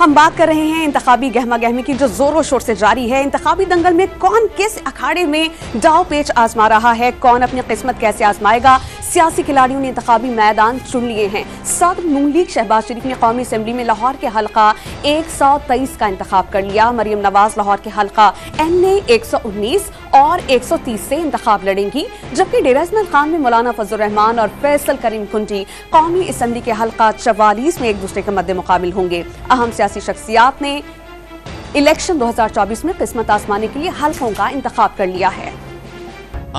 ہم بات کر رہے ہیں انتخابی گہما گہمی کی جو زور و شور سے جاری ہے۔ انتخابی دنگل میں کون کس اکھاڑے میں داؤ پیچ آزما رہا ہے، کون اپنی قسمت کیسے آزمائے گا۔ سیاسی کھلاڑیوں نے انتخابی میدان چن لیے ہیں۔ صدر نون لیگ شہباز شریف نے قومی اسمبلی میں لاہور کے حلقہ 123 کا انتخاب کر لیا۔ مریم نواز لاہور کے حلقہ NA 119 اور 130 سے انتخاب لڑیں گی، جبکہ ڈیرہ اسماعیل خان میں مولانا فضل الرحمان اور فیصل کریم کنٹی قومی اسمبلی کے حلقہ 44 میں ایک دوسرے کے مد مقابل ہوں گے۔ اہم سیاسی شخصیات نے الیکشن 2024 میں قسمت آزمانے کے لیے حلقوں کا انتخاب کر لیا ہے۔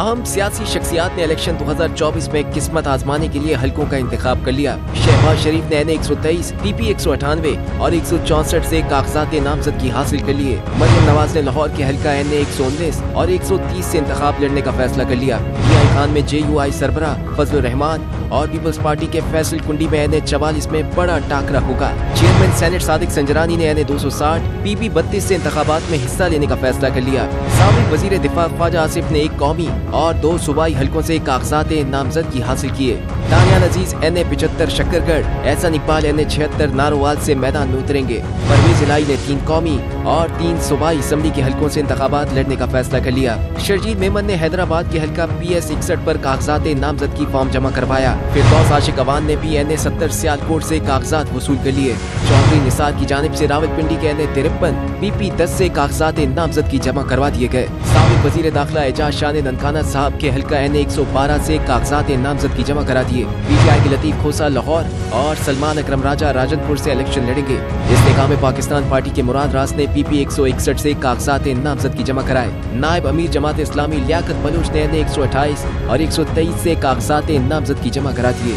اہم سیاسی شخصیات نے الیکشن 2024 میں قسمت آزمانے کے لیے حلقوں کا انتخاب کر لیا۔ شہباز شریف نے NA 123، PP 198 اور 164 سے کاغذات نامزدگی حاصل کر لیے۔ مریم نواز نے لاہور کے حلقہ NA 119 اور 130 سے انتخاب لڑنے کا فیصلہ کر لیا۔ PI خان میں JUI سربراہ فضل الرحمان اور پیپلز پارٹی کے فیصل کنڈی میں NA 44 میں بڑا ٹاکرا ہوگا۔ چیئرمین سینٹ صادق سنجرانی نے NA 260 PP 32 سے انتخابات میں حصہ لینے کا فیصلہ کر لیا۔ سابق وزیر دفاع خواجہ آصف نے ایک قومی اور 2 صوبائی حلقوں سے کاغذات نامزدگی حاصل کیے۔ دانیال عزیز NA 75 شکر گڑھ، احسن اقبال NA 76 نارووال سے میدان میں اتریں گے۔ پرویز الہی نے 3 قومی اور 3 صوبائی اسمبلی کے حلقوں سے انتخابات لڑنے کا فیصلہ کر لیا۔ شرجیل میمن نے حیدرآباد کے حلقہ PS 61 پر کاغذات نامزدگی فارم جمع کروایا۔ فردوس عاشق اوان نے بھی NA 70 سیالکوٹ سے کاغذات وصول کر لیے۔ چودھری نثار کی جانب سے راولپنڈی کے NA 53 PP 10 سے کاغذات نامزدگی جمع کروا دیے گئے۔ سابق وزیر داخلہ اعجاز شاہ نے ننکانہ صاحب کے حلقہ NA 112 سے کاغذات نامزدگی جمع کرا دیے۔ PTI کے لطیف کھوسا لاہور اور سلمان اکرم راجہ راجن پور سے الیکشن لڑیں گے۔ استحکام پاکستان پارٹی کے مراد راس نے PP 161 سے کاغذات نامزدگی جمع کرائے۔ نائب امیر جماعت اسلامی لیاقت بلوچ نے NA 128 اور 123 سے کاغذات نامزدگی جمع کرا دیے۔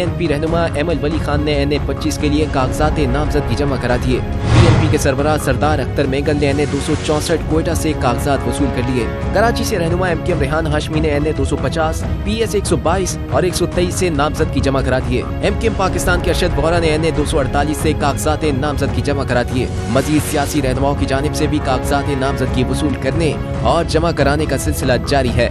ANP رہنما ایمل ولی خان نے NA 25 کے لیے کاغذات نامزدگی جمع کرا دیے۔ BNP کے سربراہ سردار اختر میگل نے NA 264 کوئٹہ سے کاغذات وصول کر لیے۔ کراچی سے رہنما MKM ریحان ہاشمی نے NA 250 PS 122 اور 123 سے نامزدگی جمع کرا دیے۔ MKM پاکستان کے ارشد وغیرہ نے NA 248 سے کاغذات نامزدگی جمع کرا دیے۔ مزید سیاسی رہنماؤں کی جانب سے بھی کاغذات نامزدگی وصول کرنے اور جمع کرانے کا سلسلہ جاری ہے۔